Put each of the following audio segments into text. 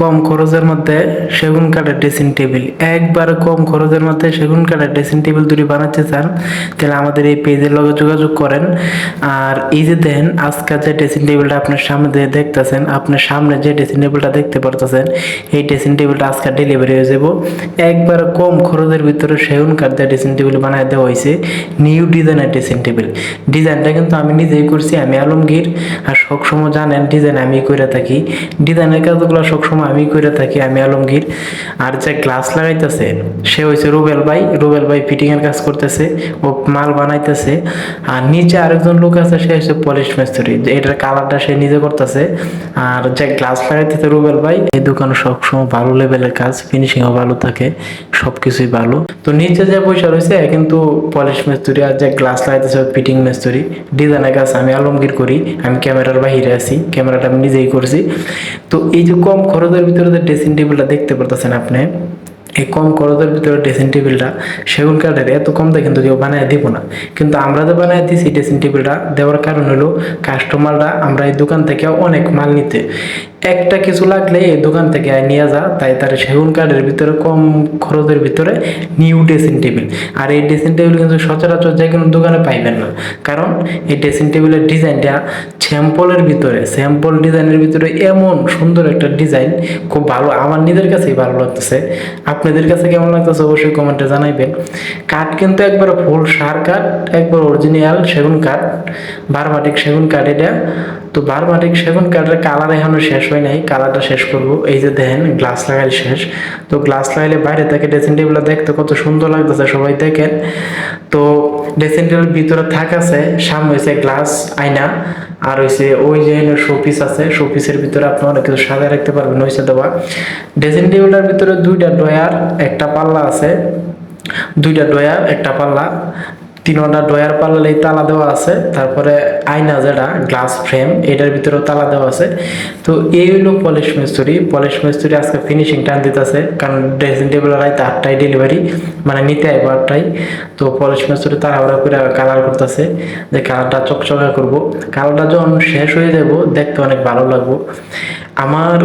কম খরচের মধ্যে সেগুন কাঠের ড্রেসিং টেবিল, একবারে কম খরচের মধ্যে সেগুন কাঠের ড্রেসিং টেবিল যদি বানাতে চান তাহলে আমাদের এই পেজের লগে যোগাযোগ করেন। আর এই যে দেখেন আজকে যে ড্রেসিং টেবিলটা আপনার সামনে দিয়ে দেখতেছেন, আপনার সামনে যে ড্রেসিং টেবিলটা দেখতে পারতেছেন, এই ড্রেসিং টেবিলটা আজকে ডেলিভারি হয়ে যাব। একবারে কম খরচের ভিতরে সেগুন কাঠ দিয়ে ড্রেসিং টেবিল বানায় দেওয়া হয়েছে, নিউ ডিজাইনের ড্রেসিং টেবিল। ডিজাইনটা কিন্তু আমি নিজেই করছি, আমি আলমগীর। আর সবসময় জানেন ডিজাইন আমি করে থাকি, ডিজাইনের কাজগুলো সবসময় আমি করে থাকি, আমি আলমগীর। আর যে গ্লাস লাগাইতেছে সে হয়েছে রুবেল ভাই, রুবেল ভাই ফিটিং এর কাজ করতেছে, ও মাল বানাইতেছে। আর নিচে আরেকজন লোক আছে, সে হচ্ছে পলিশ মিস্ত্রি, এটার কালারটা সে নিজে করতেছে। আর যে গ্লাস লাগাইতেছে রুবেল ভাই, এই দোকানে সবসময় ভালো লেভেলের কাজ, ফিনিশিংও ভালো থাকে, সবকিছুই ভালো। তো নিচে যে পয়সা রয়েছে কিন্তু পলিশ মিস্ত্রি, আর যে গ্লাস লাগাইতেছে ফিটিং মিস্ত্রি। ডিজাইনের কাজ আমি আলমগীর করি, আমি ক্যামেরার বাইরে আছি, ক্যামেরাটা আমি নিজেই করছি। তো এই যে কম খরচের ভিতরে যে ড্রেসিং টেবিলটা দেখতে পারতেছেন আপনি, এই কম খরচের ভিতরে ড্রেসিং টেবিলটা সেগুন কাঠের, এত কম দিয়ে কিন্তু কেউ বানায় দিব না। কিন্তু আমরা যে বানায় দিছি ড্রেসিং টেবিলটা, দেওয়ার কারণ হলো কাস্টমাররা আমরা এই দোকান থেকে অনেক মাল নিতে, একটা কিছু লাগলে এই দোকান থেকে নিয়ে যা, তাই তার সেগুন কাঠের ভিতরে কম খরচের ভিতরে নিউ ড্রেসিং টেবিল। আর এই ড্রেসিং টেবিল কিন্তু সচরাচর যে কোনো দোকানে পাইবেন না, কারণ এই ড্রেসিং টেবিলের ডিজাইনটা স্যাম্পলের ভিতরে, স্যাম্পল ডিজাইনের ভিতরে এমন সুন্দর একটা ডিজাইন, খুব ভালো, আমার নিজের কাছেই ভালো লাগতেছে। আপনাদের কাছে কেমন লাগতেছে অবশ্যই কমেন্টে জানাইবেন। কাঠ কিন্তু একবার ফুল সার কাঠ, একবার অরিজিনাল সেগুন কাঠ, বারমাটিক সেগুন কাঠ এটা। তো বারমাটিক সেগুন কাঠের কালার এখনো শেষ হয় নাই, কালারটা শেষ করব। এই যে দেখেন গ্লাস লাগাইলে শেষ। তো গ্লাস লাগাইলে বাইরে থেকে ড্রেসিং টেবিলটা দেখতে কত সুন্দর লাগতেছে, সবাই দেখেন। তো ড্রেসিং টেবিল ভিতরে আছে, সামনে হয়েছে গ্লাস আয়না, আর হয়েছে ওই যে শোপিস আছে, শোপিসের ভিতরে আপনি অনেক কিছু সাজায় রাখতে পারবেন হয়েছে দেওয়া। ড্রেসিং টেবিলটার ভিতরে দুইটা ড্রয়ার, একটা পাল্লা আছে, দুইটা ড্রয়ার একটা পাল্লা, তিনটা ড্রয়ার পাল্লা তালা দেওয়া আছে। তারপরে আয়না যেটা গ্লাস ফ্রেম, এটার ভিতরেও তালা দেওয়া আছে। তো এই হলো পলিশ মিস্ত্রি। পলিশ মিস্ত্রি আজকে ফিনিশিং টান দিতেছে, কারণ ড্রেসিং টেবিলের রাইতে 8টায় ডেলিভারি, মানে নিতে আইব 8টায়। তো পলিশ মিস্ত্রি তাড়াহুড়া করে কালার করতেছে, যে কালারটা চকচকা করব। কালারটা যখন শেষ হয়ে যাব দেখতে অনেক ভালো লাগবো। আমার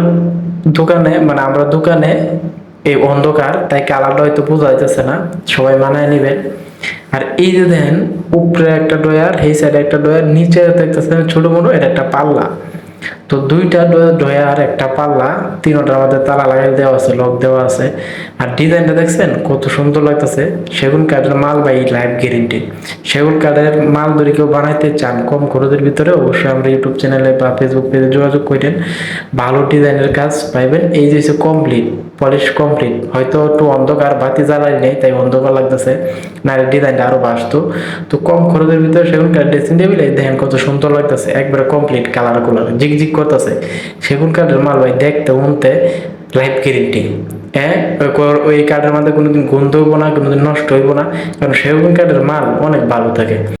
দোকানে, মানে আমরা দোকানে এই অন্ধকার, তাই কালারটা হয়তো বোঝা যাইতেছে না, সবাই মানায় নিবেন। আর এই যে দেখেন উপরে একটা ড্রয়ার, এই সাইডে একটা ড্রয়ার, নিচে দেখতেছেন ছোট বড়, এটা একটা পাল্লা। তো দুইটা ড্রয়ার একটা পাল্লা, তিনটার মধ্যে তালা লাগাই দেওয়া আছে, লক দেওয়া আছে। আর ডিজাইনটা দেখছেন কত সুন্দর লাগতেছে। সেগুন কাঠের মাল বা এই লাইফ গ্যারেন্টি। সেগুন কাঠের মাল ধরে কেউ বানাইতে চান কম খরচের ভিতরে, অবশ্যই আমরা ইউটিউব চ্যানেলে বা ফেসবুক পেজে যোগাযোগ করেন, ভালো ডিজাইনের কাজ পাইবেন। এই যে কমপ্লিট পলিশ কমপ্লিট, হয়তো একটু অন্ধকার, বাতি জ্বালাই নেই তাই অন্ধকার লাগতেছে, না ডিজাইনটা আরো বাসতো। তো কম খরচের ভিতরে সেগুন কাঠ ড্রেসিং টেবিল, দেখেন কত সুন্দর লাগতেছে, একবারে কমপ্লিট কালার গুলো জিগজিগ করতেছে। সেগুন কাঠের মাল ভাই দেখতে উনতে লাইফ গ্যারেন্টি। হ্যাঁ, ওই কাঠের মধ্যে কোনোদিন গন্ধ হইব না, কোনোদিন নষ্ট হইব না, কারণ সেগুন কাঠের মাল অনেক ভালো থাকে।